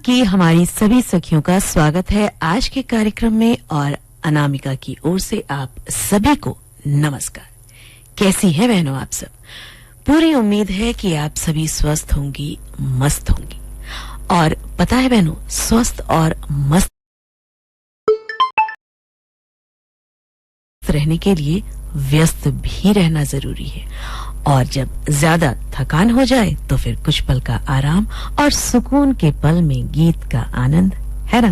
की हमारी सभी सखियों का स्वागत है आज के कार्यक्रम में और अनामिका की ओर से आप सभी को नमस्कार। कैसी हैं बहनों आप सब? पूरी उम्मीद है कि आप सभी स्वस्थ होंगी, मस्त होंगी। और पता है बहनों, स्वस्थ और मस्त रहने के लिए व्यस्त भी रहना जरूरी है। और जब ज्यादा थकान हो जाए तो फिर कुछ पल का आराम और सुकून के पल में गीत का आनंद, है ना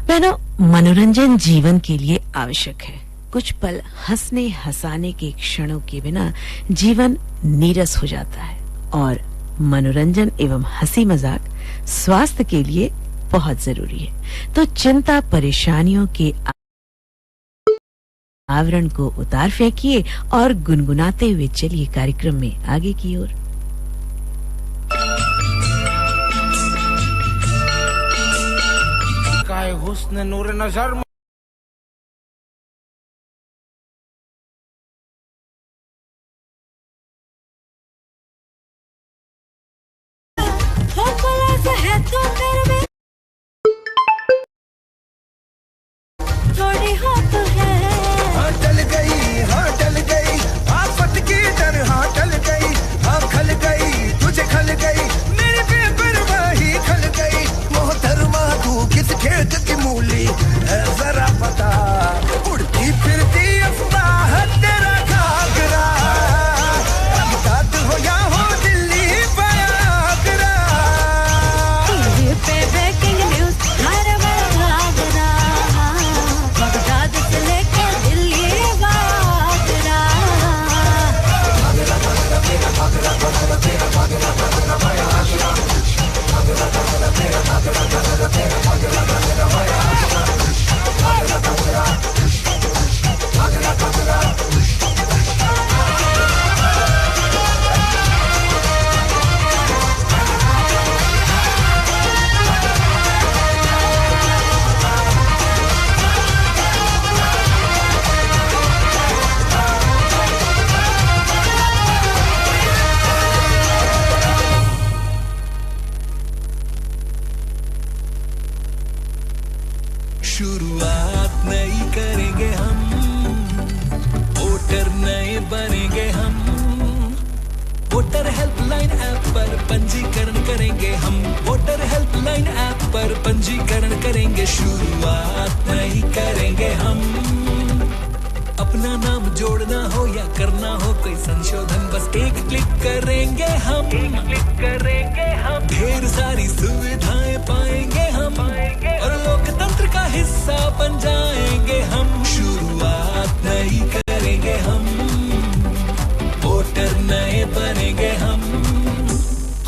बहनों? मनोरंजन जीवन के लिए आवश्यक है। कुछ पल हंसने हंसाने के क्षणों के बिना जीवन नीरस हो जाता है और मनोरंजन एवं हंसी मजाक स्वास्थ्य के लिए बहुत जरूरी है। तो चिंता परेशानियों के आवरण को उतार फेंकिए और गुनगुनाते हुए चलिए कार्यक्रम में आगे की ओर। काय हुस्न नूर नजर शुरुआत नई करेंगे हम, वोटर नए बनेंगे हम। वोटर हेल्पलाइन ऐप पर पंजीकरण करेंगे हम, वोटर हेल्पलाइन ऐप पर पंजीकरण करेंगे। शुरुआत नई करेंगे हम, अपना नाम जोड़ना हो या करना हो कोई संशोधन, बस एक क्लिक करेंगे हम, ढेर सारी सुविधाएं पाएंगे हम और लोकतंत्र का हिस्सा बन जाएंगे हम। शुरुआत नई करेंगे हम, वोटर नए बनेंगे हम।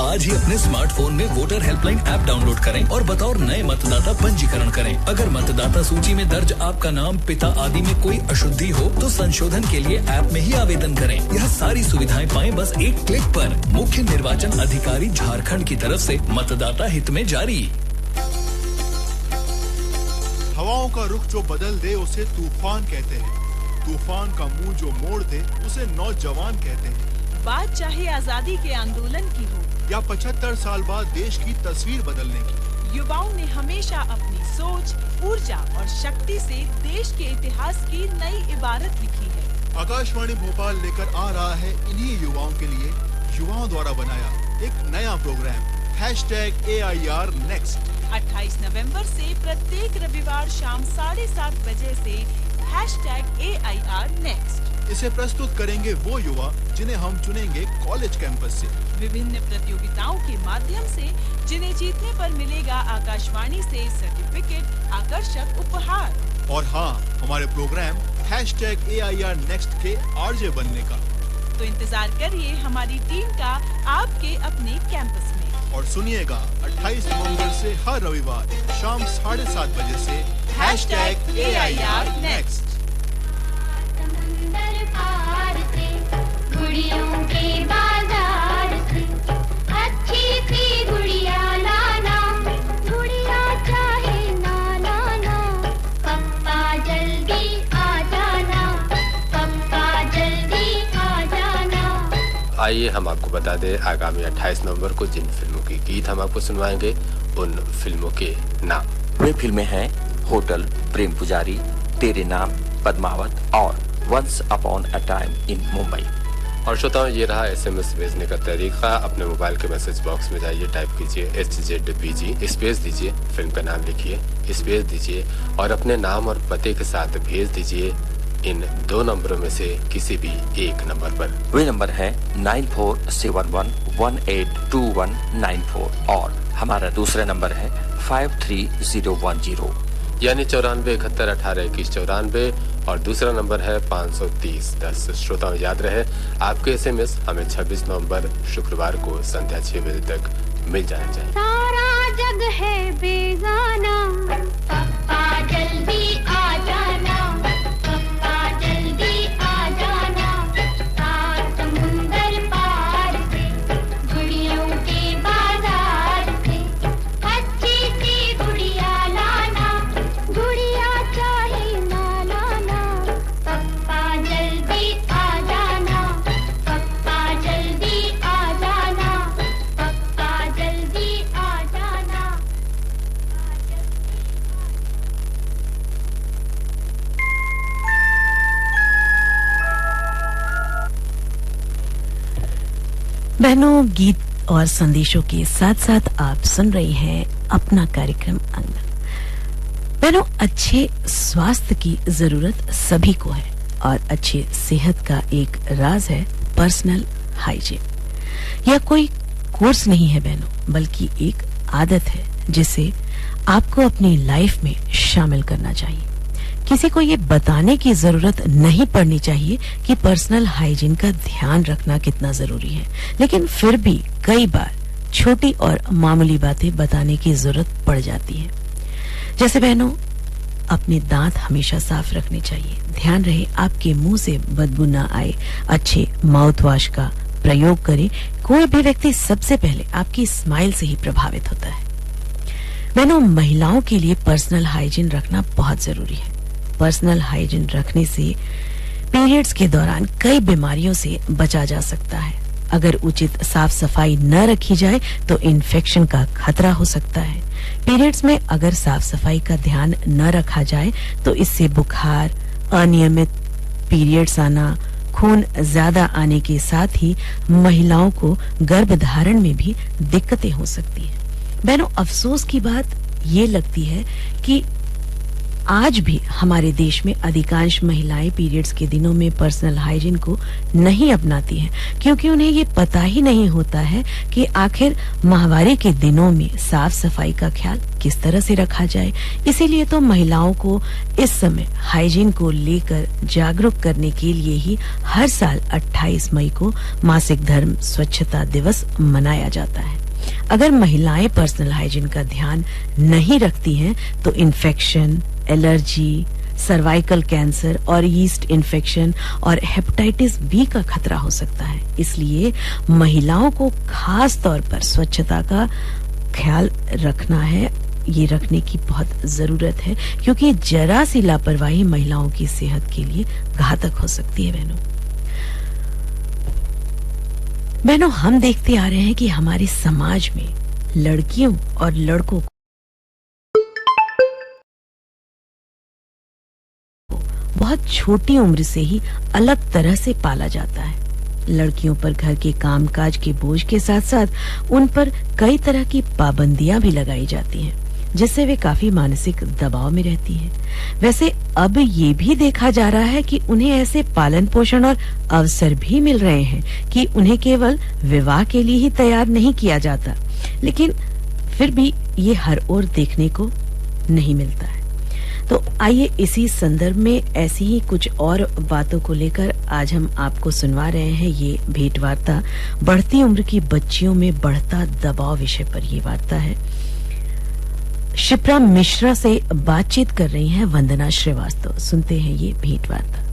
आज ही अपने स्मार्टफोन में वोटर हेल्पलाइन ऐप डाउनलोड करें और बतौर नए मतदाता पंजीकरण करें। अगर मतदाता सूची में दर्ज आपका नाम, पिता आदि में कोई अशुद्धि हो तो संशोधन के लिए ऐप में ही आवेदन करें। यह सारी सुविधाएं पाएं बस एक क्लिक पर। मुख्य निर्वाचन अधिकारी झारखंड की तरफ से मतदाता हित में जारी। हवाओं का रुख जो बदल दे उसे तूफान कहते हैं, तूफान का मुंह जो मोड़ दे उसे नौजवान कहते हैं। बात चाहे आजादी के आंदोलन की हो या 75 साल बाद देश की तस्वीर बदलने की, युवाओं ने हमेशा अपनी सोच, ऊर्जा और शक्ति से देश के इतिहास की नई इबारत लिखी है। आकाशवाणी भोपाल लेकर आ रहा है इन्हीं युवाओं के लिए युवाओं द्वारा बनाया एक नया प्रोग्राम #AIR Next। 28 नवंबर से प्रत्येक रविवार शाम 7:30 बजे से #AIR Next। इसे प्रस्तुत करेंगे वो युवा जिन्हें हम चुनेंगे कॉलेज कैंपस से, विभिन्न प्रतियोगिताओं के माध्यम से, जिन्हें जीतने पर मिलेगा आकाशवाणी से सर्टिफिकेट, आकर्षक उपहार। और हाँ, हमारे प्रोग्राम #AIR Next के RJ बनने का। तो इंतजार करिए हमारी टीम का आपके अपने कैंपस में। और सुनिएगा 28 नवंबर से हर रविवार शाम 7:30 बजे से #AIR Next। गुड़ियों के बाजार से अच्छी सी गुड़िया लाना, गुड़िया चाहे ना लाना, पप्पा जल्दी आ जाना, पप्पा जल्दी आ जाना। आइए हम आपको बता दें, आगामी 28 नवंबर को जिन फिल्मों के गीत हम आपको सुनवाएंगे उन फिल्मों के नाम। वे फिल्में हैं होटल, प्रेम पुजारी, तेरे नाम, पद्मावत और once upon a time in Mumbai. और श्रोताओं, ये रहा SMS भेजने का तरीका। अपने मोबाइल के मैसेज बॉक्स में जाइए, टाइप कीजिए HZBG, स्पेस दीजिए, फिल्म का नाम लिखिए, स्पेस दीजिए और अपने नाम और पते के साथ भेज दीजिए इन 2 नंबरों में से किसी भी एक नंबर पर। वे नंबर है 9471182194 और हमारा दूसरा नंबर है 53010, यानी 9471182194 और दूसरा नंबर है 53010। श्रोताओं, याद रहे आपके SMS हमें 26 नवंबर शुक्रवार को संध्या 6 बजे तक मिल जाना चाहिए। सारा जग है बेगाना, पप्पा जल्दी आ जाना, पप्पा जल्दी आ जाना, सात समुंदर पार से, गुड़ियों के बाजार से, अच्छी सी गुड़िया लाना, गुड़िया चाहे ना लाना, पप्पा जल्दी आ जाना, पप्पा जल्दी आ जाना, पप्पा जल्दी आ जाना। बहनों, गीत और संदेशों के साथ साथ आप सुन रही हैं अपना कार्यक्रम आंगन। बहनों, अच्छे स्वास्थ्य की जरूरत सभी को है और अच्छी सेहत का एक राज है पर्सनल हाइजीन। यह कोई कोर्स नहीं है बहनों, बल्कि एक आदत है जिसे आपको अपनी लाइफ में शामिल करना चाहिए। किसी को ये बताने की जरूरत नहीं पड़नी चाहिए कि पर्सनल हाइजीन का ध्यान रखना कितना जरूरी है, लेकिन फिर भी कई बार छोटी और मामूली बातें बताने की जरूरत पड़ जाती है। जैसे बहनों, अपने दांत हमेशा साफ रखने चाहिए। ध्यान रहे आपके मुंह से बदबू ना आए। अच्छे माउथ वॉश का प्रयोग करें। कोई भी व्यक्ति सबसे पहले आपकी स्माइल से ही प्रभावित होता है। बहनों, महिलाओं के लिए पर्सनल हाइजीन रखना बहुत जरूरी है। पर्सनल हाइजीन रखने से पीरियड्स के दौरान कई बीमारियों से बचा जा सकता है। अगर उचित साफ सफाई न रखी जाए तो इन्फेक्शन का खतरा हो सकता है। पीरियड्स में अगर साफ सफाई का ध्यान न रखा जाए तो इससे बुखार, अनियमित पीरियड्स आना, खून ज्यादा आने के साथ ही महिलाओं को गर्भधारण में भी दिक्कतें हो सकती हैं। बहनों, अफसोस की बात ये लगती है कि आज भी हमारे देश में अधिकांश महिलाएं पीरियड्स के दिनों में पर्सनल हाइजीन को नहीं अपनाती हैं, क्योंकि उन्हें ये पता ही नहीं होता है कि आखिर माहवारी के दिनों में साफ सफाई का ख्याल किस तरह से रखा जाए। इसीलिए तो महिलाओं को इस समय हाइजीन को लेकर जागरूक करने के लिए ही हर साल 28 मई को मासिक धर्म स्वच्छता दिवस मनाया जाता है। अगर महिलाएं पर्सनल हाइजीन का ध्यान नहीं रखती हैं तो इन्फेक्शन, एलर्जी, सर्वाइकल कैंसर और यीस्ट इन्फेक्शन और हेपेटाइटिस बी का खतरा हो सकता है। इसलिए महिलाओं को खास तौर पर स्वच्छता का ख्याल रखना है। ये रखने की बहुत जरूरत है, क्योंकि जरा सी लापरवाही महिलाओं की सेहत के लिए घातक हो सकती है। बहनों, हम देखते आ रहे हैं कि हमारे समाज में लड़कियों और लड़कों को बहुत छोटी उम्र से ही अलग तरह से पाला जाता है। लड़कियों पर घर के कामकाज के बोझ के साथ साथ उन पर कई तरह की पाबंदियां भी लगाई जाती हैं, जिससे वे काफी मानसिक दबाव में रहती हैं। वैसे अब ये भी देखा जा रहा है कि उन्हें ऐसे पालन पोषण और अवसर भी मिल रहे हैं कि उन्हें केवल विवाह के लिए ही तैयार नहीं किया जाता, लेकिन फिर भी ये हर ओर देखने को नहीं मिलता है। तो आइए इसी संदर्भ में ऐसी ही कुछ और बातों को लेकर आज हम आपको सुनवा रहे हैं ये भेंट वार्ता। बढ़ती उम्र की बच्चियों में बढ़ता दबाव विषय पर ये वार्ता है। शिप्रा मिश्रा से बातचीत कर रही हैं वंदना श्रीवास्तव। सुनते हैं ये भेंट वार्ता।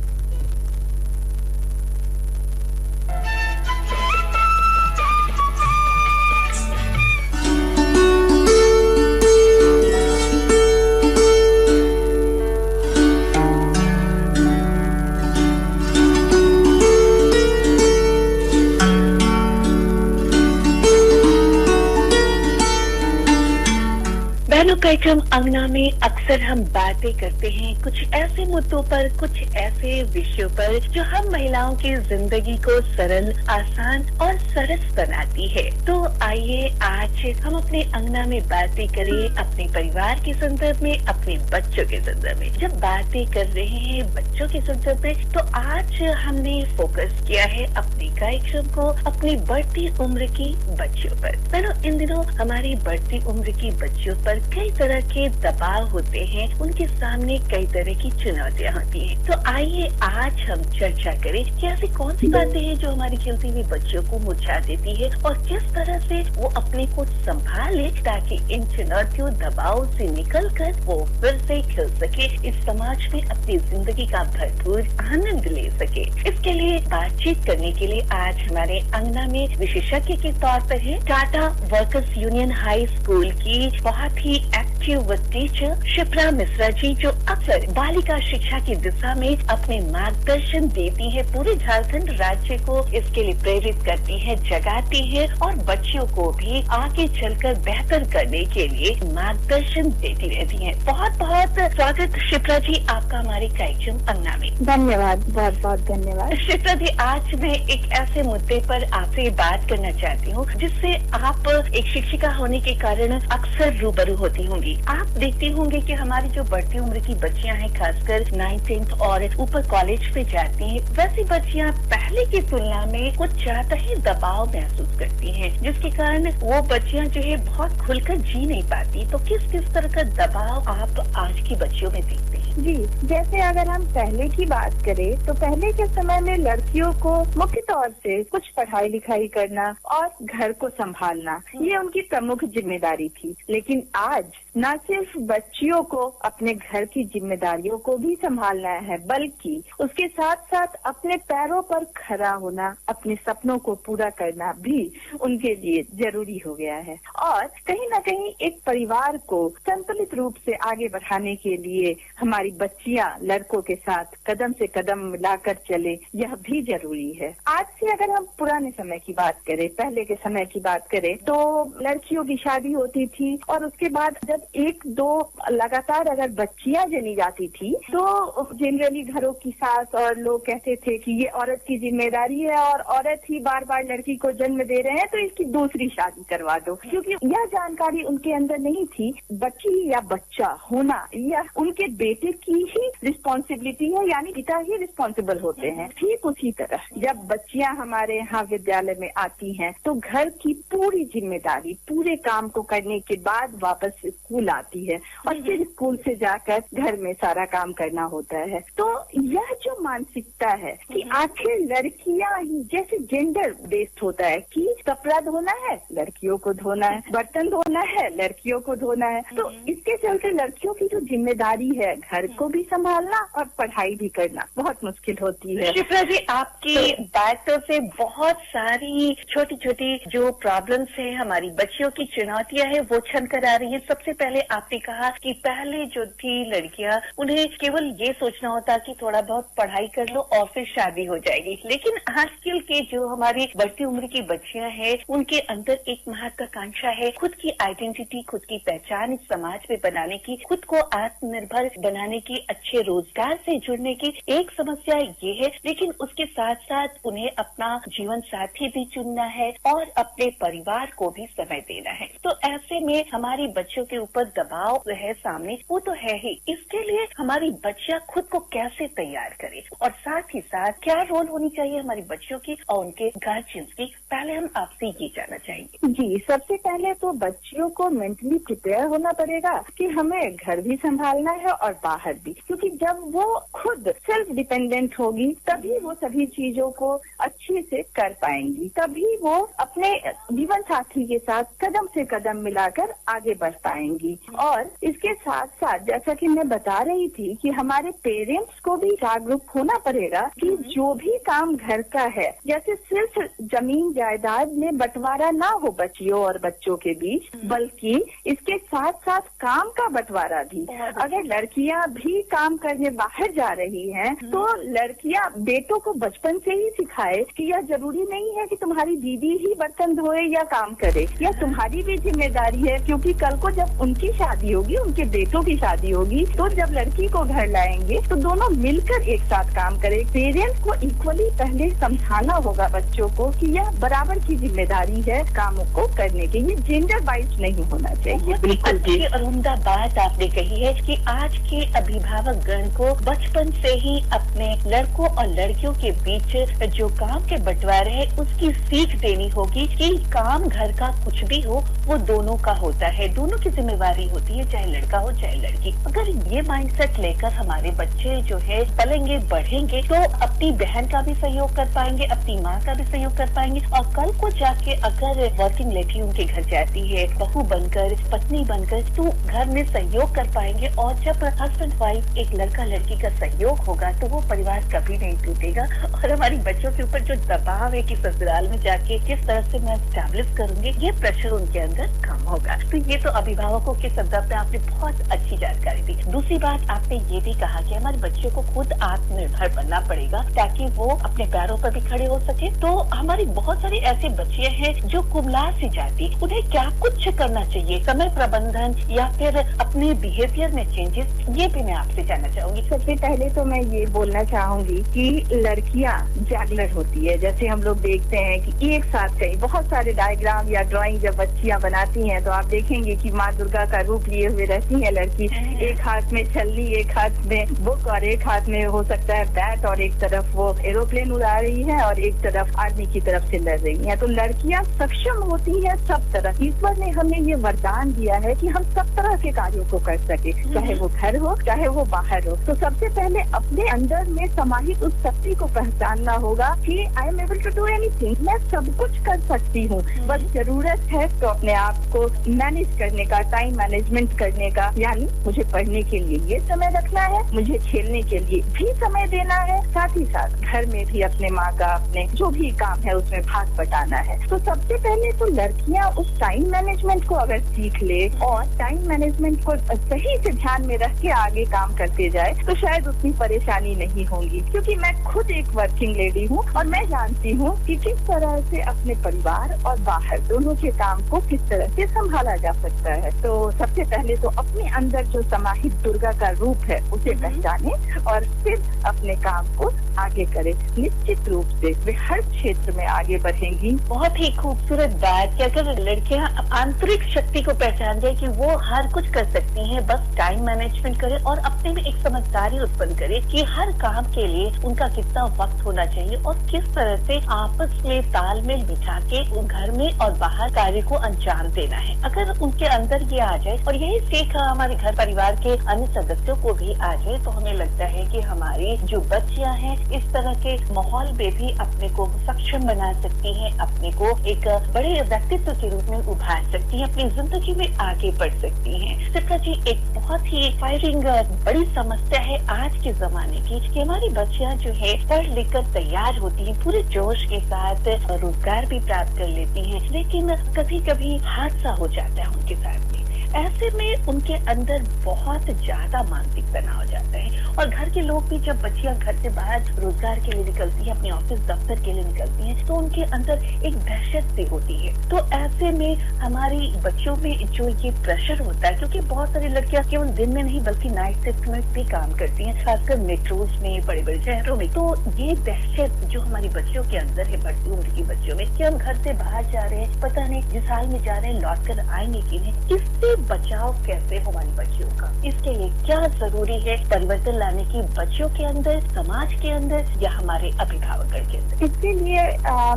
बहनों, कार्यक्रम अंगना में अक्सर हम बातें करते हैं कुछ ऐसे मुद्दों पर, कुछ ऐसे विषयों पर जो हम महिलाओं की जिंदगी को सरल, आसान और सरस बनाती है। तो आइए आज हम अपने अंगना में बातें करें अपने परिवार के संदर्भ में, अपने बच्चों के संदर्भ में। जब बातें कर रहे हैं बच्चों के संदर्भ में, तो आज हमने फोकस किया है अपने कार्यक्रम को अपनी बढ़ती उम्र की बच्चियों पर। इन दिनों हमारी बढ़ती उम्र की बच्चियों पर कई तरह के दबाव होते हैं, उनके सामने कई तरह की चुनौतियाँ होती हैं। तो आइए आज हम चर्चा करें कि ऐसी कौन सी बातें हैं जो हमारी खिलती हुई बच्चियों को मुरझा देती है और किस तरह से वो अपने को संभाले ताकि इन चुनौतियों, दबाव से निकलकर वो फिर से खिल सके, इस समाज में अपनी जिंदगी का भरपूर आनंद ले सके। इसके लिए बातचीत करने के लिए आज हमारे अंगना में विशेषज्ञ के तौर पर है Tata workers union high school की बहुत ही एक्टिव टीचर शिप्रा मिश्रा जी, जो अक्सर बालिका शिक्षा की दिशा में अपने मार्गदर्शन देती है, पूरे झारखंड राज्य को इसके लिए प्रेरित करती है, जगाती है और बच्चियों को भी आगे चलकर बेहतर करने के लिए मार्गदर्शन देती रहती है। बहुत बहुत स्वागत शिप्रा जी आपका हमारे कार्यक्रम अंगना में। धन्यवाद, बहुत बहुत धन्यवाद। शिप्रा जी, आज मैं एक ऐसे मुद्दे पर आपसे बात करना चाहती हूँ जिससे आप एक शिक्षिका होने के कारण अक्सर रूबरू होती होंगी। आप देखती होंगे कि हमारी जो बढ़ती उम्र की बच्चियां हैं, खासकर 9th, 10th और ऊपर कॉलेज पे जाती हैं, वैसी बच्चियां पहले की तुलना में कुछ ज्यादा ही दबाव महसूस करती हैं, जिसके कारण वो बच्चियां जो है बहुत खुलकर जी नहीं पाती। तो किस किस तरह का दबाव आप आज की बच्चियों में देखते हैं? जी, जैसे अगर हम पहले की बात करें तो पहले के समय में लड़कियों को मुख्य तौर से कुछ पढ़ाई लिखाई करना और घर को संभालना, ये उनकी प्रमुख जिम्मेदारी थी। लेकिन आज न सिर्फ बच्चियों को अपने घर की जिम्मेदारियों को भी संभालना है, बल्कि उसके साथ साथ अपने पैरों पर खड़ा होना, अपने सपनों को पूरा करना भी उनके लिए जरूरी हो गया है। और कहीं न कहीं एक परिवार को संतुलित रूप से आगे बढ़ाने के लिए हमारी बच्चियां लड़कों के साथ कदम से कदम मिलाकर चले, यह भी जरूरी है। आज से अगर हम पुराने समय की बात करें, पहले के समय की बात करें, तो लड़कियों की शादी होती थी और उसके बाद जब एक दो लगातार अगर बच्चियां जनी जाती थी तो जनरली घरों की सास और लोग कहते थे कि ये औरत की जिम्मेदारी है और औरत ही बार बार लड़की को जन्म दे रहे हैं तो इसकी दूसरी शादी करवा दो, क्योंकि यह जानकारी उनके अंदर नहीं थी। बच्ची या बच्चा होना यह उनके बेटे की ही रिस्पॉन्सिबिलिटी है, यानी पिता ही रिस्पॉन्सिबल होते हैं। ठीक उसी तरह जब बच्चियां हमारे यहाँ विद्यालय में आती हैं तो घर की पूरी जिम्मेदारी, पूरे काम को करने के बाद वापस स्कूल आती है और फिर स्कूल से जाकर घर में सारा काम करना होता है। तो यह जो मानसिकता है कि आखिर लड़कियां ही, जैसे जेंडर बेस्ड होता है कि कपड़ा धोना है लड़कियों को धोना है, बर्तन धोना है लड़कियों को धोना है, तो इसके चलते लड़कियों की जो जिम्मेदारी है घर को भी संभालना और पढ़ाई भी करना बहुत मुश्किल होती है। शिप्रा जी, आपकी बातों से बहुत सारी छोटी छोटी जो प्रॉब्लम्स है, हमारी बच्चियों की चुनौतियां है, वो छन कर आ रही है। सबसे पहले आपने कहा कि पहले जो थी लड़कियां, उन्हें केवल ये सोचना होता कि थोड़ा बहुत पढ़ाई कर लो और फिर शादी हो जाएगी। लेकिन आजकल के जो हमारी बढ़ती उम्र की बच्चियां हैं, उनके अंदर एक महत्वाकांक्षा है खुद की आइडेंटिटी, खुद की पहचान इस समाज में बनाने की, खुद को आत्मनिर्भर बनाने की, अच्छे रोजगार से जुड़ने की। एक समस्या ये है, लेकिन उसके साथ साथ उन्हें अपना जीवन साथी भी चुनना है और अपने परिवार को भी समय देना है। तो ऐसे में हमारी बच्चों के ऊपर दबाव है सामने, वो तो है ही। इसके लिए हमारी बच्चियां खुद को कैसे तैयार करें और साथ ही साथ क्या रोल होनी चाहिए हमारी बच्चों की और उनके गार्जियंस की, पहले हम आपसे ये जानना चाहेंगे। जी, सबसे पहले तो बच्चियों को मेंटली प्रिपेयर होना पड़ेगा कि हमें घर भी संभालना है और बाहर भी, क्योंकि जब वो खुद सेल्फ डिपेंडेंट होगी तभी वो सभी चीजों को अच्छे से कर पाएंगी, तभी वो अपने जीवन साथी के साथ कदम से कदम मिलाकर आगे बढ़ पाएंगी। और इसके साथ साथ जैसा कि मैं बता रही थी कि हमारे पेरेंट्स को भी जागरूक होना पड़ेगा कि जो भी काम घर का है, जैसे सिर्फ जमीन जायदाद में बंटवारा ना हो बच्चियों और बच्चों के बीच, बल्कि इसके साथ साथ काम का बंटवारा भी। अगर लड़कियां भी काम करने बाहर जा रही हैं, तो लड़कियां बेटों को बचपन से ही सिखाए कि यह जरूरी नहीं है कि तुम्हारी दीदी ही बर्तन धोए या काम करे, या तुम्हारी भी जिम्मेदारी है, क्योंकि कल को जब उनकी शादी होगी, उनके बेटों की शादी होगी, तो जब लड़की को घर लाएंगे तो दोनों मिलकर एक साथ काम करें। पेरेंट्स को इक्वली पहले समझाना होगा बच्चों को कि यह बराबर की जिम्मेदारी है कामों को करने की, ये जेंडर वाइज नहीं होना चाहिए। बिल्कुल भी। और उम्दा बात आपने कही है कि आज के अभिभावक गण को बचपन से ही अपने लड़कों और लड़कियों के बीच जो काम के बंटवारे है उसकी सीख देनी होगी कि काम घर का कुछ भी हो वो दोनों का होता है, दोनों की जिम्मेवारी होती है, चाहे लड़का हो चाहे लड़की। अगर ये माइंडसेट लेकर हमारे बच्चे जो है पलेंगे बढ़ेंगे तो अपनी बहन का भी सहयोग कर पाएंगे, अपनी माँ का भी सहयोग कर पाएंगे, और कल को जाके अगर वर्किंग लेडी उनके घर जाती है बहू बनकर, पत्नी बनकर, तो घर में सहयोग कर पाएंगे। और जब हस्बैंड वाइफ एक लड़का लड़की का सहयोग होगा तो वो परिवार कभी नहीं टूटेगा। और हमारी बच्चों के ऊपर जो दबाव है कि ससुराल में जाके किस तरह से मैं एस्टैब्लिश करूंगी, ये प्रेशर उनके अंदर कम होगा। तो ये तो अभिभावकों के संदर्भ में आपने बहुत अच्छी जानकारी दी। दूसरी बात आपने ये भी कहा कि हमारे बच्चों को खुद आत्मनिर्भर बनना पड़ेगा ताकि वो अपने पैरों पर भी खड़े हो सके। तो हमारी बहुत सारी ऐसे बच्चियां हैं जो कुबला सी जाती, उन्हें क्या कुछ करना चाहिए, समय प्रबंधन या फिर अपने बिहेवियर में चेंजेस, ये भी मैं आपसे जानना चाहूंगी। सबसे पहले तो मैं ये बोलना चाहूंगी कि लड़कियां जागलर होती है। जैसे हम लोग देखते हैं कि एक साथ कई बहुत सारे डायग्राम या ड्राइंग जब बच्चियां बनाती हैं तो आप देखेंगे कि माँ दुर्गा का रूप लिए हुए रहती है लड़की। एक हाथ में छल्ली, एक हाथ में बुक और एक हाथ में हो सकता है बैट, और एक तरफ वो एरोप्लेन उड़ा रही है और एक तरफ आर्मी की तरफ से लड़ रही है। तो लड़कियां सक्षम होती हैं सब तरह। ईश्वर ने हमें ये वरदान दिया है कि हम सब तरह के कार्यों को कर सके, चाहे वो घर हो चाहे वो बाहर हो। तो सबसे पहले अपने अंदर में समाहित उस शक्ति को पहचानना होगा कि I am able to do anything, मैं सब कुछ कर सकती हूँ। बस जरूरत है तो अपने आप को मैनेज करने का, टाइम मैनेजमेंट करने का, यानी मुझे पढ़ने के लिए ये समय रखना है, मुझे खेलने के लिए भी समय देना है, साथ ही साथ घर में भी अपने माँ का, अपने जो भी काम है उसमें भाग बटाना है। तो सबसे पहले तो लड़कियाँ उस टाइम मैनेजमेंट को अगर सीख ले और टाइम मैनेजमेंट को सही से ध्यान में रख के आगे काम करते जाए तो शायद उतनी परेशानी नहीं होगी। क्योंकि मैं खुद एक वर्किंग लेडी हूँ और मैं जानती हूँ कि किस तरह से अपने परिवार और बाहर दोनों के काम को किस तरह से संभाला जा सकता है। तो सबसे पहले तो अपने अंदर जो समाहित दुर्गा का रूप है उसे पहचाने और फिर अपने काम को आगे करें। निश्चित रूप से वे हर क्षेत्र में आगे बढ़ेंगी। बहुत ही खूबसूरत बात कि अगर लड़कियां आंतरिक शक्ति को पहचान जाए कि वो हर कुछ कर सकती हैं, बस टाइम मैनेजमेंट करें और अपने में एक समझदारी उत्पन्न करें कि हर काम के लिए उनका कितना वक्त होना चाहिए और किस तरह से आपस में तालमेल बिठा के घर में और बाहर कार्य को अंजाम देना है। अगर उनके अंदर ये आ जाए और यही सीख हमारे घर परिवार के अन्य सदस्यों को भी आ जाए तो हमें लगता है कि हमारी जो बच्चियां हैं इस तरह के माहौल में भी अपने को सक्षम बना सकती हैं, अपने को एक बड़े व्यक्तित्व के रूप में उभार सकती हैं, अपनी जिंदगी में आगे बढ़ सकती हैं। शिप्रा जी, एक बहुत ही फायरिंग बड़ी समस्या है आज के जमाने की कि हमारी बच्चियां जो है पढ़ लिख कर तैयार होती हैं, पूरे जोश के साथ रोजगार भी प्राप्त कर लेती हैं, लेकिन कभी कभी हादसा हो जाता है उनके साथ में। ऐसे में उनके अंदर बहुत ज्यादा मानसिक तनाव हो जाता है और घर के लोग भी जब बच्चियां घर से बाहर रोजगार के लिए निकलती हैं, अपने ऑफिस दफ्तर के लिए निकलती हैं, तो उनके अंदर एक दहशत सी होती है। तो ऐसे में हमारी बच्चों में जो ये प्रेशर होता है, क्योंकि बहुत सारी लड़कियां केवल दिन में नहीं बल्कि नाइट शिफ्ट में भी काम करती हैं, खासकर मेट्रोज में, बड़े बड़े शहरों में। तो ये दहशत जो हमारी बच्चियों के अंदर है, बढ़ती उम्र की बच्चियों में, कि हम घर से बाहर जा रहे हैं, पता नहीं जिस हाल में जा रहे हैं लौट कर आएंगे कि नहीं, इससे बचाव कैसे हो हमारी बच्चियों का? इसके लिए क्या जरूरी है परिवर्तन लाने की बच्चियों के अंदर, समाज के अंदर या हमारे अभिभावकों के अंदर? इसके लिए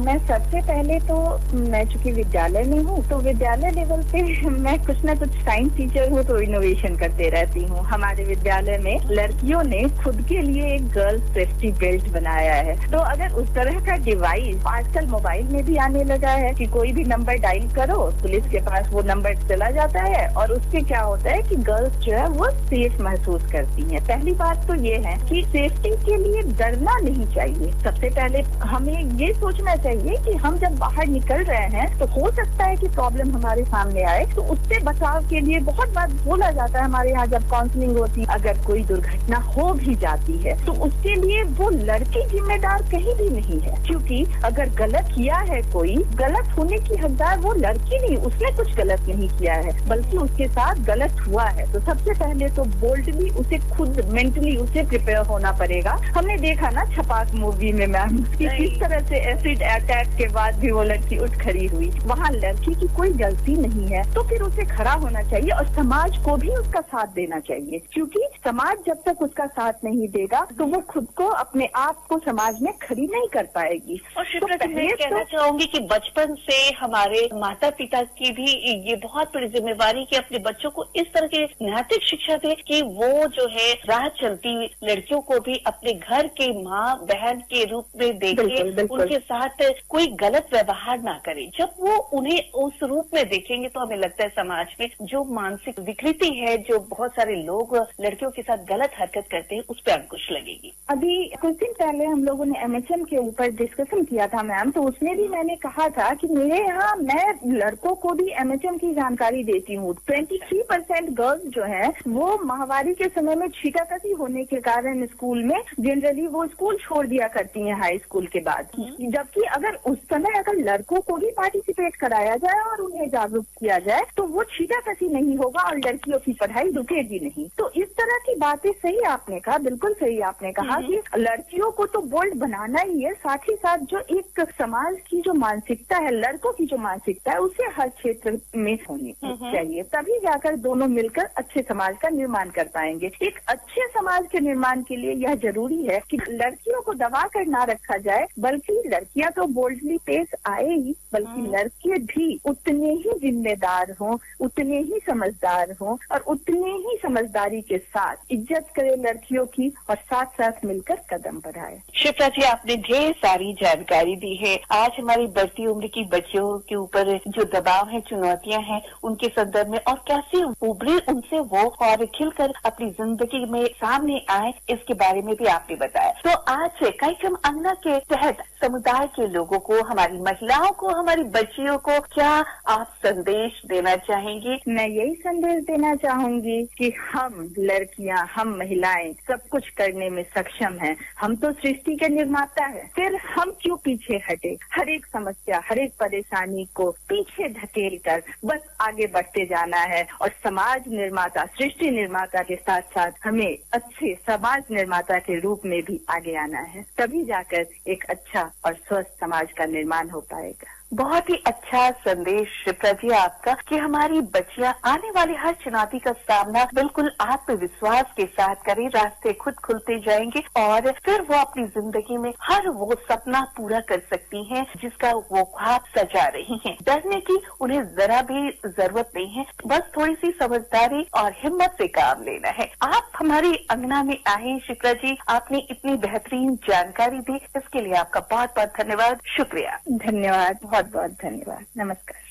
मैं सबसे पहले तो मैं चूंकि विद्यालय में हूँ तो विद्यालय लेवल पे मैं कुछ ना कुछ साइंस टीचर हूँ तो इनोवेशन करते रहती हूँ। हमारे विद्यालय में लड़कियों ने खुद के लिए एक गर्ल्स सेफ्टी बेल्ट बनाया है। तो अगर उस तरह का डिवाइस आजकल मोबाइल में भी आने लगा है कि कोई भी नंबर डायल करो, पुलिस के पास वो नंबर चला जाता है और उससे क्या होता है कि गर्ल्स जो है वो सेफ महसूस करती हैं। पहली बात तो ये है कि सेफ्टी के लिए डरना नहीं चाहिए। सबसे पहले हमें ये सोचना चाहिए कि हम जब बाहर निकल रहे हैं तो हो सकता है कि प्रॉब्लम हमारे सामने आए, तो उससे बचाव के लिए बहुत बार बोला जाता है हमारे यहाँ जब काउंसलिंग होती है, अगर कोई दुर्घटना हो भी जाती है तो उसके लिए वो लड़की जिम्मेदार कहीं भी नहीं है, क्योंकि अगर गलत किया है कोई, गलत होने की हकदार वो लड़की नहीं, उसने कुछ गलत नहीं किया है बल्कि उसके साथ गलत हुआ है। तो सबसे पहले तो बोल्डली उसे खुद मेंटली उसे प्रिपेयर होना पड़ेगा। हमने देखा ना छपाक मूवी में मैम किस तरह से एसिड अटैक के बाद भी वो लड़की उठ खड़ी हुई, वहाँ लड़की की कोई गलती नहीं है, तो फिर उसे खड़ा होना चाहिए और समाज को भी उसका साथ देना चाहिए, क्योंकि समाज जब तक उसका साथ नहीं देगा तो वो खुद को अपने आप को समाज में खड़ी नहीं कर पाएगी। और शिप्रा जी, मैं कहना चाहूंगी कि बचपन से हमारे माता पिता की भी ये बहुत बड़ी जिम्मेवारी कि अपने बच्चों को इस तरह की नैतिक शिक्षा दे कि वो जो है राह चलती लड़कियों को भी अपने घर के माँ बहन के रूप में देखे, उनके साथ कोई गलत व्यवहार ना करे। जब वो उन्हें उस रूप में देखेंगे तो हमें लगता है समाज में जो मानसिक विकृति है, जो बहुत सारे लोग लड़कियों के साथ गलत हरकत करते हैं, उस पर अंकुश लगेगी। अभी कुछ दिन पहले हम लोगों ने MHM के ऊपर डिस्कशन किया था मैम, तो उसमें भी मैंने कहा था कि मेरे यहाँ मैं लड़कों को भी MHM की जानकारी देती हूँ। 23% गर्ल्स जो है वो माहवारी के समय में छींटाकशी होने के कारण स्कूल में जनरली वो स्कूल छोड़ दिया करती हैं हाई स्कूल के बाद, जबकि अगर उस समय अगर लड़कों को भी पार्टिसिपेट कराया जाए और उन्हें जागरूक किया जाए तो वो छींटाकशी नहीं होगा और लड़कियों की पढ़ाई रुकेगी नहीं। तो इस तरह की बातें सही आपने कहा, बिल्कुल सही आपने कहा कि लड़कियों को तो बोल्ड बनाना ही है, साथ ही साथ जो एक समाज की जो मानसिकता है, लड़कों की जो मानसिकता है, उसे हर क्षेत्र में होनी चाहिए, तभी जाकर दोनों मिलकर अच्छे समाज का निर्माण कर पाएंगे। एक अच्छे समाज के निर्माण के लिए यह जरूरी है कि लड़कियों को दबा कर ना रखा जाए, बल्कि लड़कियां तो बोल्डली पेश आए ही, बल्कि लड़के भी उतने ही जिम्मेदार हों, उतने ही समझदार हों और उतने ही समझदारी के साथ इज्जत करे लड़कियों की और साथ साथ मिलकर कदम बढ़ाए। शिप्रा जी, आपने ढेर सारी जानकारी दी है। आज हमारी बढ़ती उम्र की बच्चियों के ऊपर जो दबाव है, चुनौतियां हैं, उनके संदर्भ में और कैसे उभरे उनसे वो और खिलकर अपनी जिंदगी में सामने आए, इसके बारे में भी आपने बताया। तो आज से कार्यक्रम अंगना के तहत समुदाय के लोगों को, हमारी महिलाओं को, हमारी बच्चियों को क्या आप संदेश देना चाहेंगी? मैं यही संदेश देना चाहूंगी कि हम लड़कियां, हम महिलाएं सब कुछ करने में सक्षम हैं। हम तो सृष्टि के निर्माता हैं, फिर हम क्यों पीछे हटे? हर एक समस्या, हर एक परेशानी को पीछे धकेल कर बस आगे बढ़ते जाना है और समाज निर्माता, सृष्टि निर्माता के साथ साथ हमें अच्छे समाज निर्माता के रूप में भी आगे आना है, तभी जाकर एक अच्छा और स्वस्थ समाज का निर्माण हो पाएगा। बहुत ही अच्छा संदेश शिप्रा जी आपका कि हमारी बच्चियां आने वाली हर चुनौती का सामना बिल्कुल आत्मविश्वास के साथ करें, रास्ते खुद खुलते जाएंगे और फिर वो अपनी जिंदगी में हर वो सपना पूरा कर सकती हैं जिसका वो ख्वाब सजा रही हैं। डरने की उन्हें जरा भी जरूरत नहीं है, बस थोड़ी सी समझदारी और हिम्मत से काम लेना है। आप हमारी अंगना में आए शिप्रा जी, आपने इतनी बेहतरीन जानकारी दी, इसके लिए आपका बहुत बहुत धन्यवाद, शुक्रिया। धन्यवाद, बहुत बहुत धन्यवाद, नमस्कार।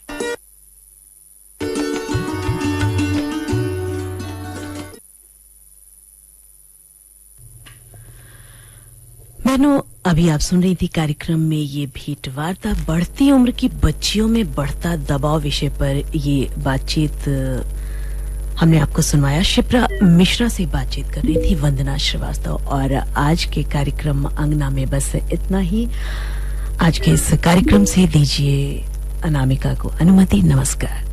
बहनों, अभी आप सुन रही थी कार्यक्रम में ये भेंट वार्ता बढ़ती उम्र की बच्चियों में बढ़ता दबाव विषय पर ये बातचीत हमने आपको सुनवाया। शिप्रा मिश्रा से बातचीत कर रही थी वंदना श्रीवास्तव। और आज के कार्यक्रम अंगना में बस इतना ही। आज के इस कार्यक्रम से दीजिए अनामिका को अनुमति। नमस्कार।